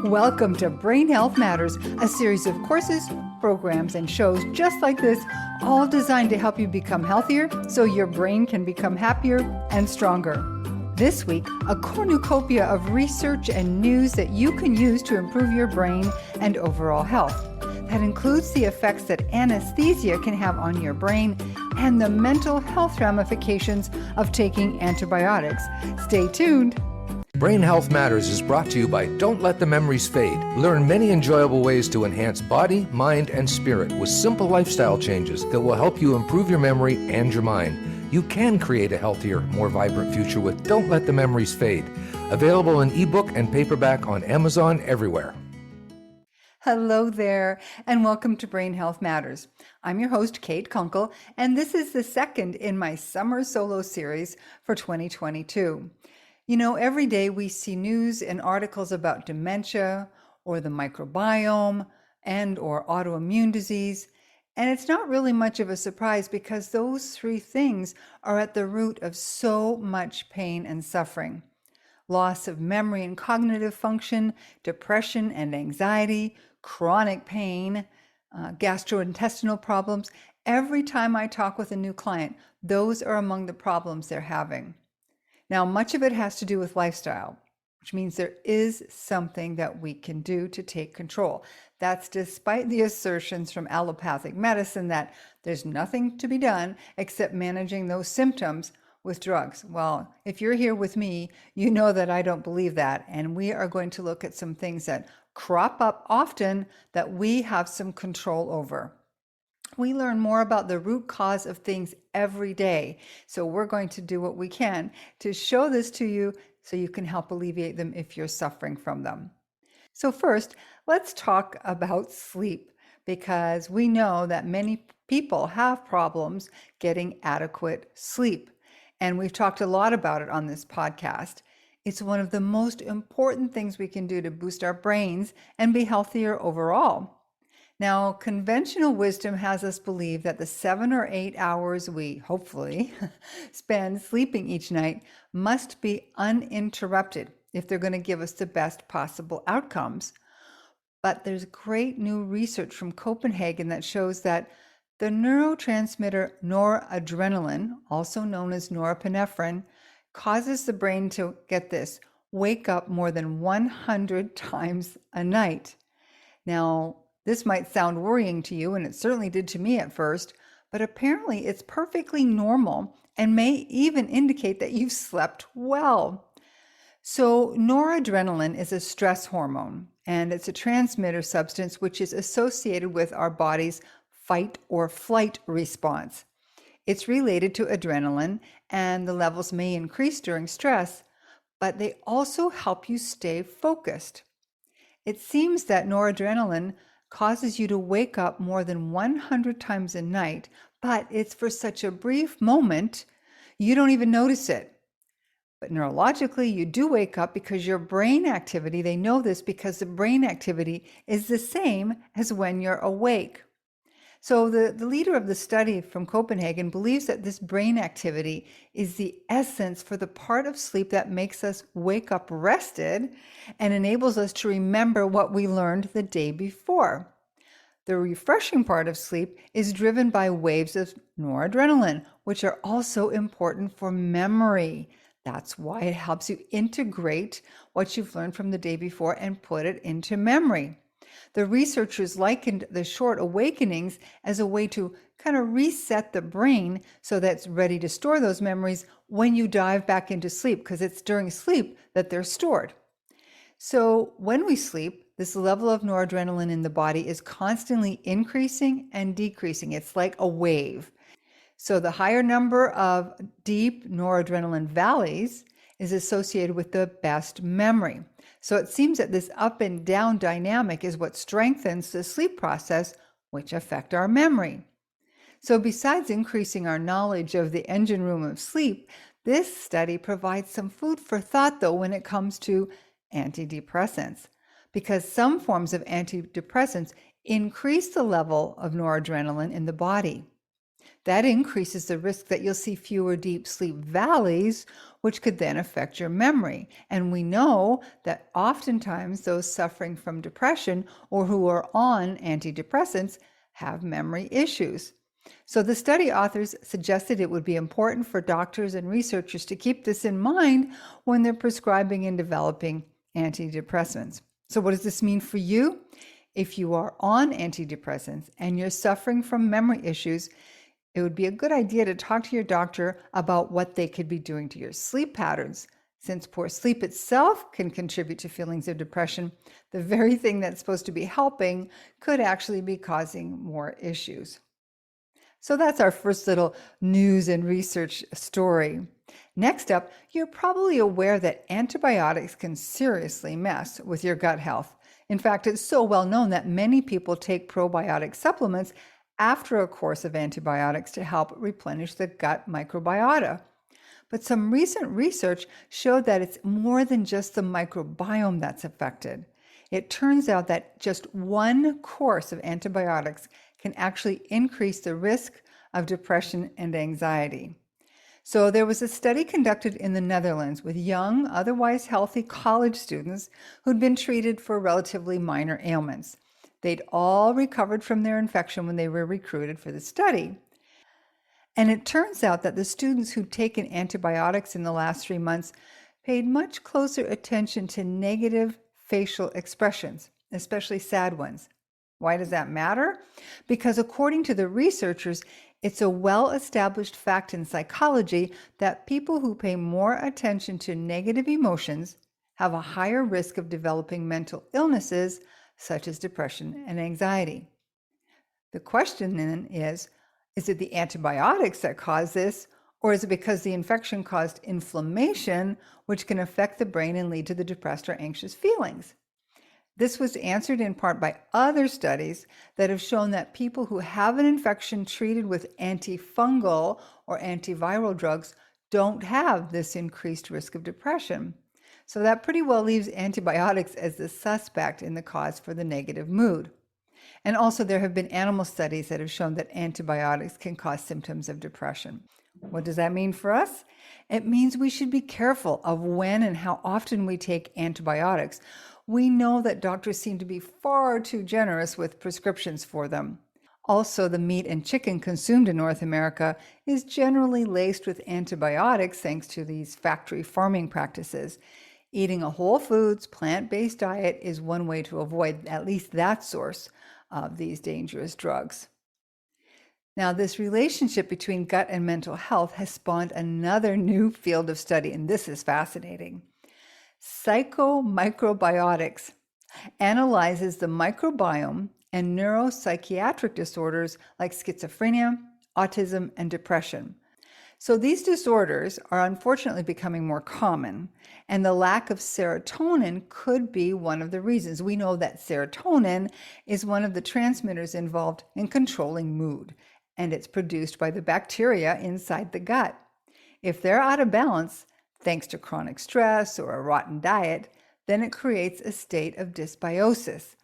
Welcome to Brain Health Matters, a series of courses, programs, and shows just like this, all designed to help you become healthier so your brain can become happier and stronger. This week, a cornucopia of research and news that you can use to improve your brain and overall health. That includes the effects that anesthesia can have on your brain and the mental health ramifications of taking antibiotics. Stay tuned. Brain Health Matters is brought to you by Don't Let the Memories Fade. Learn many enjoyable ways to enhance body, mind, and spirit with simple lifestyle changes that will help you improve your memory and your mind. You can create a healthier, more vibrant future with Don't Let the Memories Fade. Available in ebook and paperback on Amazon everywhere. Hello there, and welcome to Brain Health Matters. I'm your host, Kate Kunkel, and this is the second in my summer solo series for 2022. You know, every day we see news and articles about dementia or the microbiome and or autoimmune disease, and it's not really much of a surprise because those three things are at the root of so much pain and suffering. Loss of memory and cognitive function, depression and anxiety, chronic pain, gastrointestinal problems. Every time I talk with a new client, those are among the problems they're having. Now, much of it has to do with lifestyle, which means there is something that we can do to take control. That's despite the assertions from allopathic medicine that there's nothing to be done except managing those symptoms with drugs. Well, if you're here with me, you know that I don't believe that, and we are going to look at some things that crop up often that we have some control over. We learn more about the root cause of things every day, so we're going to do what we can to show this to you so you can help alleviate them if you're suffering from them. So first, let's talk about sleep, because we know that many people have problems getting adequate sleep, and we've talked a lot about it on this podcast. It's one of the most important things we can do to boost our brains and be healthier overall. Now, conventional wisdom has us believe that the 7 or 8 hours we, hopefully, spend sleeping each night must be uninterrupted if they're going to give us the best possible outcomes. But there's great new research from Copenhagen that shows that the neurotransmitter noradrenaline, also known as norepinephrine, causes the brain to, get this, wake up more than 100 times a night. Now, this might sound worrying to you, and it certainly did to me at first, but apparently it's perfectly normal and may even indicate that you've slept well. So noradrenaline is a stress hormone, and it's a transmitter substance which is associated with our body's fight or flight response. It's related to adrenaline, and the levels may increase during stress, but they also help you stay focused. It seems that noradrenaline causes you to wake up more than 100 times a night, but it's for such a brief moment, you don't even notice it. But neurologically, you do wake up because your brain activity, they know this because the brain activity is the same as when you're awake. So the leader of the study from Copenhagen believes that this brain activity is the essence for the part of sleep that makes us wake up rested and enables us to remember what we learned the day before. The refreshing part of sleep is driven by waves of noradrenaline, which are also important for memory. That's why it helps you integrate what you've learned from the day before and put it into memory. The researchers likened the short awakenings as a way to kind of reset the brain so that it's ready to store those memories when you dive back into sleep, because it's during sleep that they're stored. So when we sleep, this level of noradrenaline in the body is constantly increasing and decreasing. It's like a wave. So the higher number of deep noradrenaline valleys is associated with the best memory. So it seems that this up and down dynamic is what strengthens the sleep process, which affect our memory. So besides increasing our knowledge of the engine room of sleep, this study provides some food for thought, though, when it comes to antidepressants, because some forms of antidepressants increase the level of noradrenaline in the body. That increases the risk that you'll see fewer deep sleep valleys, which could then affect your memory. And we know that oftentimes those suffering from depression or who are on antidepressants have memory issues. So the study authors suggested it would be important for doctors and researchers to keep this in mind when they're prescribing and developing antidepressants. So what does this mean for you? If you are on antidepressants and you're suffering from memory issues, it would be a good idea to talk to your doctor about what they could be doing to your sleep patterns. Since poor sleep itself can contribute to feelings of depression, the very thing that's supposed to be helping could actually be causing more issues. So that's our first little news and research story. Next up, you're probably aware that antibiotics can seriously mess with your gut health. In fact, it's so well known that many people take probiotic supplements after a course of antibiotics to help replenish the gut microbiota. But some recent research showed that it's more than just the microbiome that's affected. It turns out that just one course of antibiotics can actually increase the risk of depression and anxiety. So there was a study conducted in the Netherlands with young, otherwise healthy college students who'd been treated for relatively minor ailments. They'd all recovered from their infection when they were recruited for the study. And it turns out that the students who'd taken antibiotics in the last 3 months paid much closer attention to negative facial expressions, especially sad ones. Why does that matter? Because according to the researchers, it's a well-established fact in psychology that people who pay more attention to negative emotions have a higher risk of developing mental illnesses such as depression and anxiety. The question then is it the antibiotics that cause this, or is it because the infection caused inflammation, which can affect the brain and lead to the depressed or anxious feelings? This was answered in part by other studies that have shown that people who have an infection treated with antifungal or antiviral drugs don't have this increased risk of depression. So that pretty well leaves antibiotics as the suspect in the cause for the negative mood. And also there have been animal studies that have shown that antibiotics can cause symptoms of depression. What does that mean for us? It means we should be careful of when and how often we take antibiotics. We know that doctors seem to be far too generous with prescriptions for them. Also, the meat and chicken consumed in North America is generally laced with antibiotics thanks to these factory farming practices. Eating a whole foods, plant-based diet is one way to avoid at least that source of these dangerous drugs. Now, this relationship between gut and mental health has spawned another new field of study, and this is fascinating. Psychomicrobiotics analyzes the microbiome and neuropsychiatric disorders like schizophrenia, autism, and depression. So these disorders are unfortunately becoming more common, and the lack of serotonin could be one of the reasons. We know that serotonin is one of the transmitters involved in controlling mood, and it's produced by the bacteria inside the gut. If they're out of balance, thanks to chronic stress or a rotten diet, then it creates a state of dysbiosis.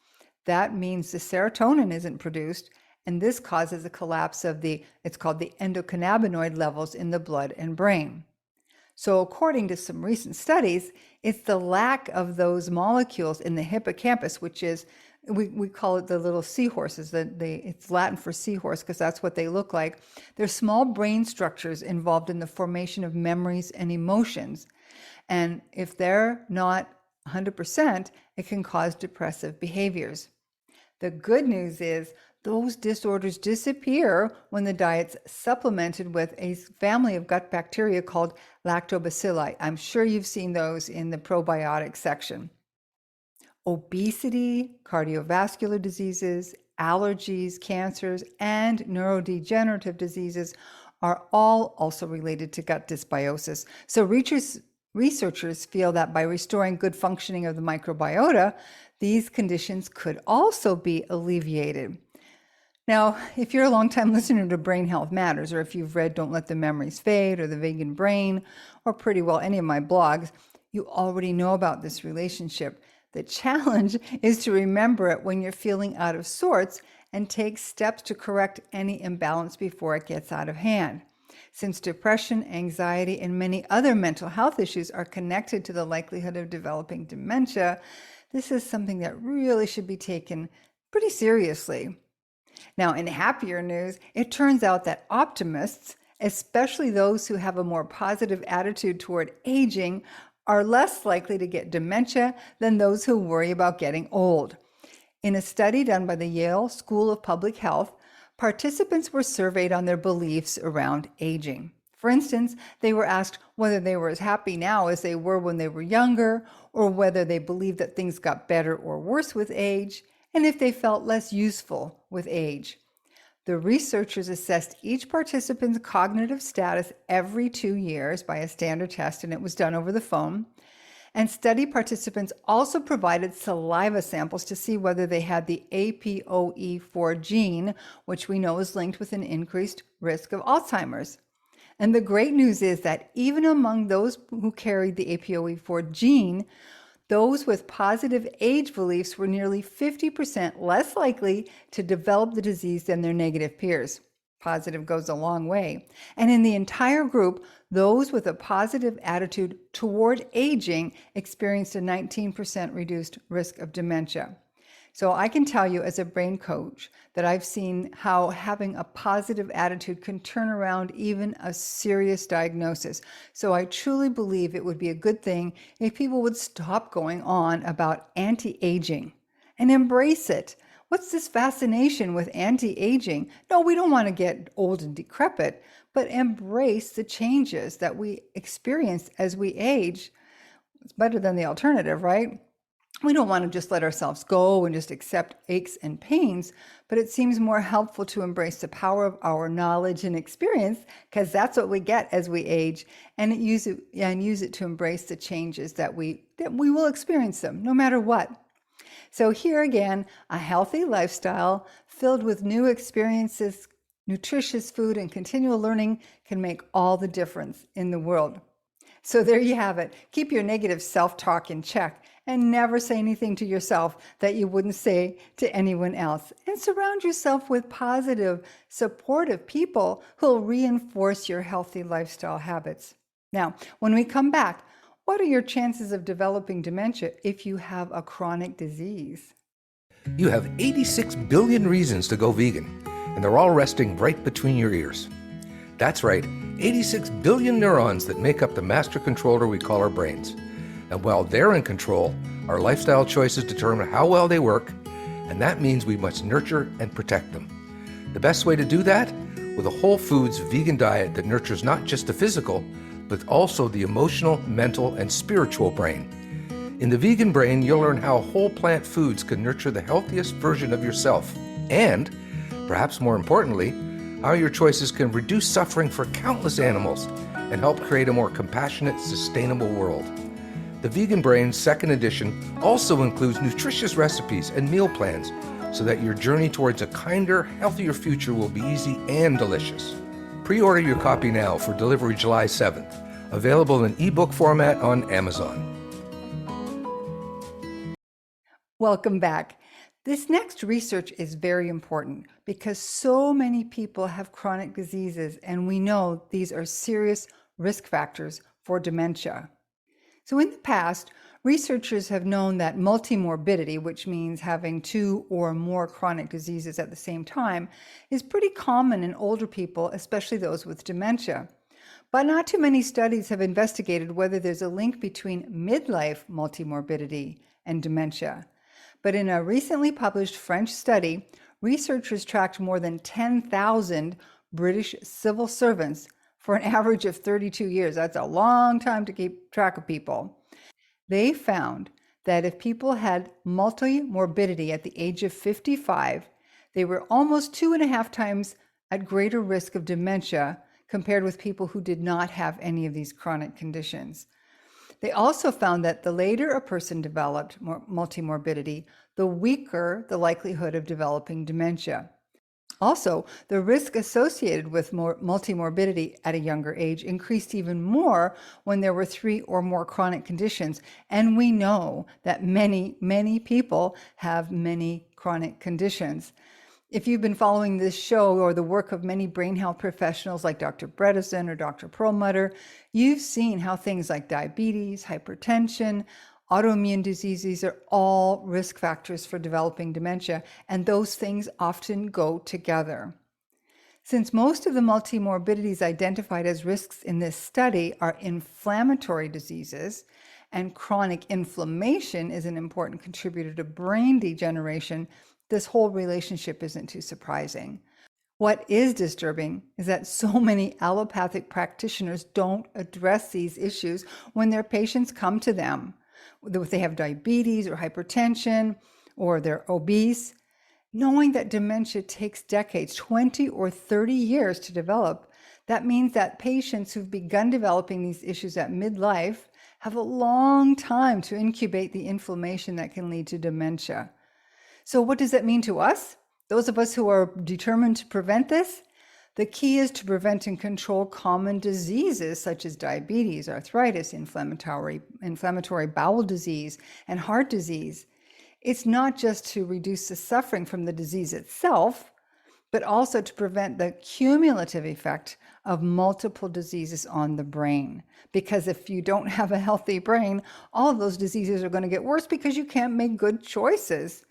That means the serotonin isn't produced, and this causes a collapse of it's called the endocannabinoid levels in the blood and brain. So according to some recent studies, it's the lack of those molecules in the hippocampus, which is, we call it the little seahorses. It's Latin for seahorse because that's what they look like. They're small brain structures involved in the formation of memories and emotions. And if they're not 100%, it can cause depressive behaviors. The good news is those disorders disappear when the diet's supplemented with a family of gut bacteria called lactobacilli. I'm sure you've seen those in the probiotic section. Obesity, cardiovascular diseases, allergies, cancers, and neurodegenerative diseases are all also related to gut dysbiosis. So researchers feel that by restoring good functioning of the microbiota, these conditions could also be alleviated. Now, if you're a longtime listener to Brain Health Matters, or if you've read Don't Let the Memories Fade or The Vegan Brain, or pretty well any of my blogs, you already know about this relationship. The challenge is to remember it when you're feeling out of sorts and take steps to correct any imbalance before it gets out of hand. Since depression, anxiety, and many other mental health issues are connected to the likelihood of developing dementia, this is something that really should be taken pretty seriously. Now, in happier news, it turns out that optimists, especially those who have a more positive attitude toward aging, are less likely to get dementia than those who worry about getting old. In a study done by the Yale School of Public Health, participants were surveyed on their beliefs around aging. For instance, they were asked whether they were as happy now as they were when they were younger, or whether they believed that things got better or worse with age, and if they felt less useful with age. The researchers assessed each participant's cognitive status every 2 years by a standard test, and it was done over the phone. And study participants also provided saliva samples to see whether they had the APOE4 gene, which we know is linked with an increased risk of Alzheimer's. And the great news is that even among those who carried the APOE4 gene, those with positive age beliefs were nearly 50% less likely to develop the disease than their negative peers. Positive goes a long way. And in the entire group, those with a positive attitude toward aging experienced a 19% reduced risk of dementia. So I can tell you as a brain coach that I've seen how having a positive attitude can turn around even a serious diagnosis. So I truly believe it would be a good thing if people would stop going on about anti-aging and embrace it. What's this fascination with anti-aging? No, we don't want to get old and decrepit, but embrace the changes that we experience as we age. It's better than the alternative, right? We don't want to just let ourselves go and just accept aches and pains, but it seems more helpful to embrace the power of our knowledge and experience, because that's what we get as we age, and use it to embrace the changes that we will experience them no matter what. So here again, a healthy lifestyle filled with new experiences, nutritious food, and continual learning can make all the difference in the world. So there you have it. Keep your negative self-talk in check and never say anything to yourself that you wouldn't say to anyone else. And surround yourself with positive, supportive people who'll reinforce your healthy lifestyle habits. Now, when we come back, what are your chances of developing dementia if you have a chronic disease? You have 86 billion reasons to go vegan, and they're all resting right between your ears. That's right, 86 billion neurons that make up the master controller we call our brains. And while they're in control, our lifestyle choices determine how well they work, and that means we must nurture and protect them. The best way to do that? With a whole foods vegan diet that nurtures not just the physical, but also the emotional, mental, and spiritual brain. In the vegan brain, you'll learn how whole plant foods can nurture the healthiest version of yourself, and, perhaps more importantly, how your choices can reduce suffering for countless animals and help create a more compassionate, sustainable world. The Vegan Brain Second Edition also includes nutritious recipes and meal plans so that your journey towards a kinder, healthier future will be easy and delicious. Pre-order your copy now for delivery July 7th. Available in ebook format on Amazon. Welcome back. This next research is very important because so many people have chronic diseases, and we know these are serious risk factors for dementia. So in the past, researchers have known that multimorbidity, which means having 2 or more chronic diseases at the same time, is pretty common in older people, especially those with dementia. But not too many studies have investigated whether there's a link between midlife multimorbidity and dementia. But in a recently published French study, researchers tracked more than 10,000 British civil servants for an average of 32 years. That's a long time to keep track of people. They found that if people had multimorbidity at the age of 55, they were almost 2.5 times at greater risk of dementia compared with people who did not have any of these chronic conditions. They also found that the later a person developed multimorbidity, the weaker the likelihood of developing dementia. Also, the risk associated with multimorbidity at a younger age increased even more when there were 3 or more chronic conditions. And we know that many people have many chronic conditions. If you've been following this show or the work of many brain health professionals like Dr. Bredesen or Dr. Perlmutter, you've seen how things like diabetes, hypertension, autoimmune diseases are all risk factors for developing dementia, and those things often go together. Since most of the multimorbidities identified as risks in this study are inflammatory diseases, and chronic inflammation is an important contributor to brain degeneration, this whole relationship isn't too surprising. What is disturbing is that so many allopathic practitioners don't address these issues when their patients come to them. If they have diabetes or hypertension or they're obese, knowing that dementia takes decades, 20 or 30 years to develop, that means that patients who've begun developing these issues at midlife have a long time to incubate the inflammation that can lead to dementia. So what does that mean to us? Those of us who are determined to prevent this? The key is to prevent and control common diseases such as diabetes, arthritis, inflammatory bowel disease, and heart disease. It's not just to reduce the suffering from the disease itself, but also to prevent the cumulative effect of multiple diseases on the brain. Because if you don't have a healthy brain, all of those diseases are going to get worse because you can't make good choices.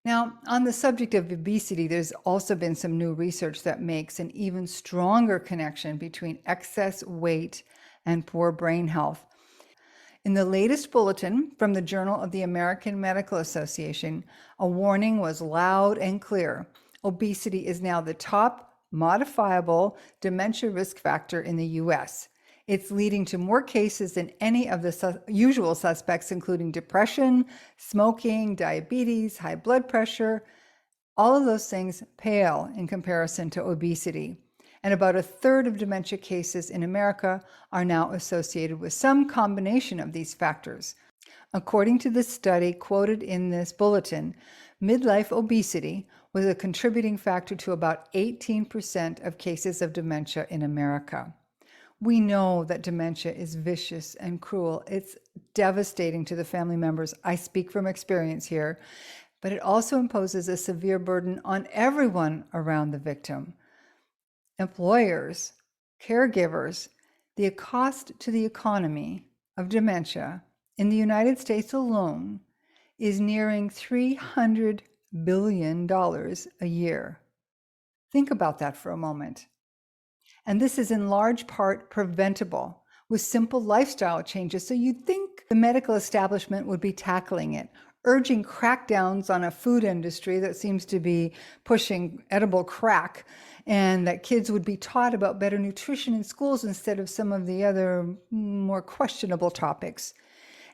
Now, on the subject of obesity, there's also been some new research that makes an even stronger connection between excess weight and poor brain health. In the latest bulletin from the Journal of the American Medical Association, a warning was loud and clear. Obesity is now the top modifiable dementia risk factor in the U.S. It's leading to more cases than any of the usual suspects, including depression, smoking, diabetes, high blood pressure. All of those things pale in comparison to obesity. And about a third of dementia cases in America are now associated with some combination of these factors. According to the study quoted in this bulletin, midlife obesity was a contributing factor to about 18% of cases of dementia in America. We know that dementia is vicious and cruel. It's devastating to the family members. I speak from experience here, but it also imposes a severe burden on everyone around the victim. Employers, caregivers, the cost to the economy of dementia in the United States alone is nearing $300 billion a year. Think about that for a moment. And this is in large part preventable with simple lifestyle changes. So you'd think the medical establishment would be tackling it, urging crackdowns on a food industry that seems to be pushing edible crack, and that kids would be taught about better nutrition in schools instead of some of the other more questionable topics.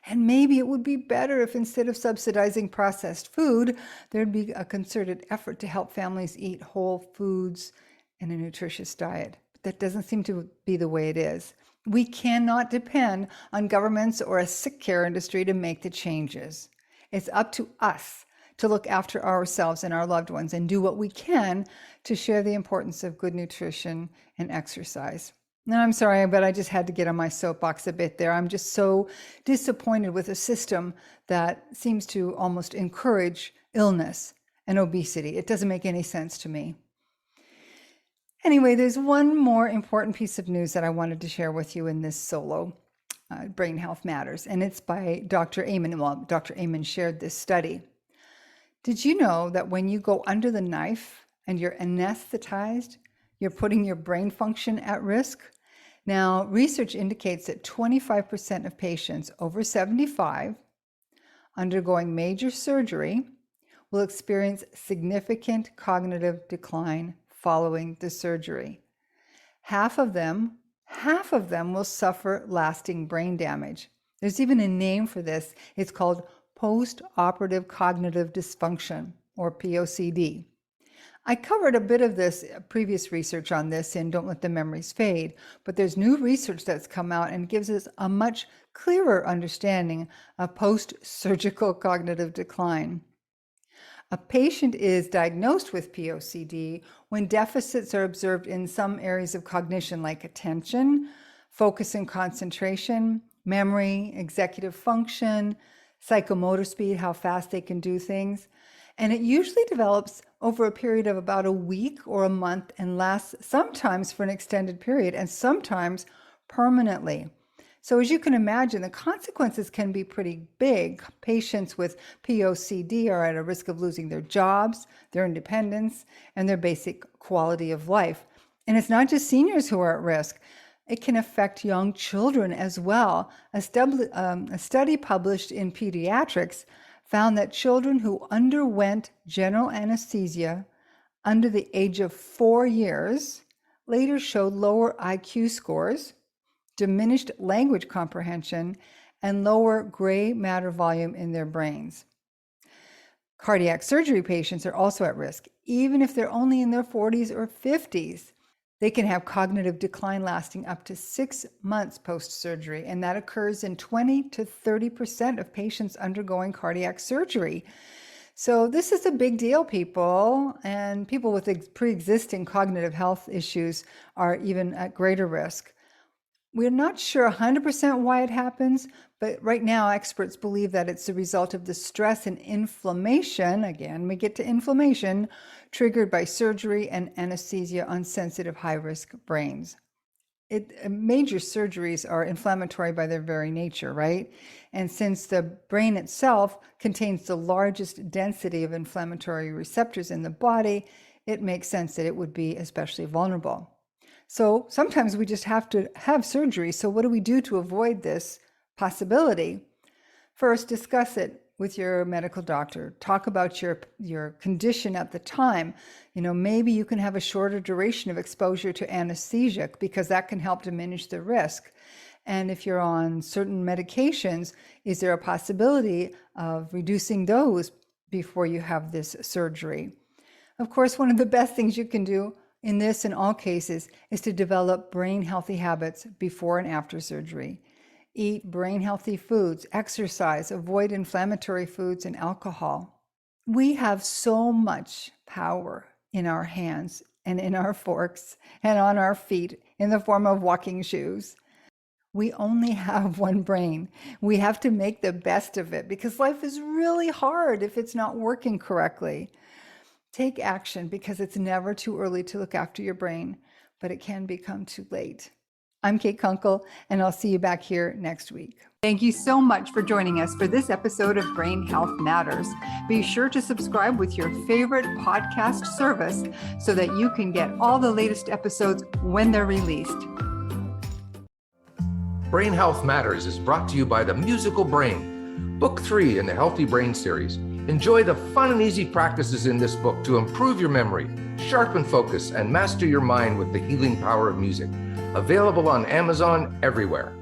And maybe it would be better if instead of subsidizing processed food, there'd be a concerted effort to help families eat whole foods and a nutritious diet. That doesn't seem to be the way it is. We cannot depend on governments or a sick care industry to make the changes. It's up to us to look after ourselves and our loved ones and do what we can to share the importance of good nutrition and exercise. Now, I'm sorry, but I just had to get on my soapbox a bit there. I'm just so disappointed with a system that seems to almost encourage illness and obesity. It doesn't make any sense to me. Anyway, there's one more important piece of news that I wanted to share with you in this solo Brain Health Matters, and it's by Dr. Amen. Well, Dr. Amen shared this study. Did you know that when you go under the knife and you're anesthetized, you're putting your brain function at risk? Now, research indicates that 25% of patients over 75 undergoing major surgery will experience significant cognitive decline following the surgery. Half of them will suffer lasting brain damage. There's even a name for this. It's called post-operative cognitive dysfunction, or POCD. I covered a bit of this previous research on this in Don't Let the Memories Fade, but there's new research that's come out and gives us a much clearer understanding of post-surgical cognitive decline. A patient is diagnosed with POCD when deficits are observed in some areas of cognition like attention, focus and concentration, memory, executive function, psychomotor speed, how fast they can do things. And it usually develops over a period of about a week or a month and lasts sometimes for an extended period and sometimes permanently. So as you can imagine, the consequences can be pretty big. Patients with POCD are at a risk of losing their jobs, their independence, and their basic quality of life. And it's not just seniors who are at risk. It can affect young children as well. A study published in Pediatrics found that children who underwent general anesthesia under the age of 4 years later showed lower IQ scores, diminished language comprehension, and lower gray matter volume in their brains. Cardiac surgery patients are also at risk, even if they're only in their 40s or 50s. They can have cognitive decline lasting up to 6 months post-surgery, and that occurs in 20 to 30% of patients undergoing cardiac surgery. So this is a big deal, people, and people with pre-existing cognitive health issues are even at greater risk. We're not sure 100% why it happens, but right now experts believe that it's the result of the stress and inflammation, again, we get to inflammation, triggered by surgery and anesthesia on sensitive high-risk brains. Major surgeries are inflammatory by their very nature, right? And since the brain itself contains the largest density of inflammatory receptors in the body, it makes sense that it would be especially vulnerable. So sometimes we just have to have surgery. So what do we do to avoid this possibility? First, discuss it with your medical doctor. Talk about your condition at the time. Maybe you can have a shorter duration of exposure to anesthesia because that can help diminish the risk. And if you're on certain medications, is there a possibility of reducing those before you have this surgery? Of course, one of the best things you can do in this, in all cases, is to develop brain healthy habits before and after surgery. Eat brain healthy foods, exercise, avoid inflammatory foods and alcohol. We have so much power in our hands and in our forks and on our feet in the form of walking shoes. We only have one brain. We have to make the best of it because life is really hard if it's not working correctly. Take action because it's never too early to look after your brain, but it can become too late. I'm Kate Kunkel, and I'll see you back here next week. Thank you so much for joining us for this episode of Brain Health Matters. Be sure to subscribe with your favorite podcast service so that you can get all the latest episodes when they're released. Brain Health Matters is brought to you by The Musical Brain, Book 3 in the Healthy Brain series. Enjoy the fun and easy practices in this book to improve your memory, sharpen focus, and master your mind with the healing power of music. Available on Amazon everywhere.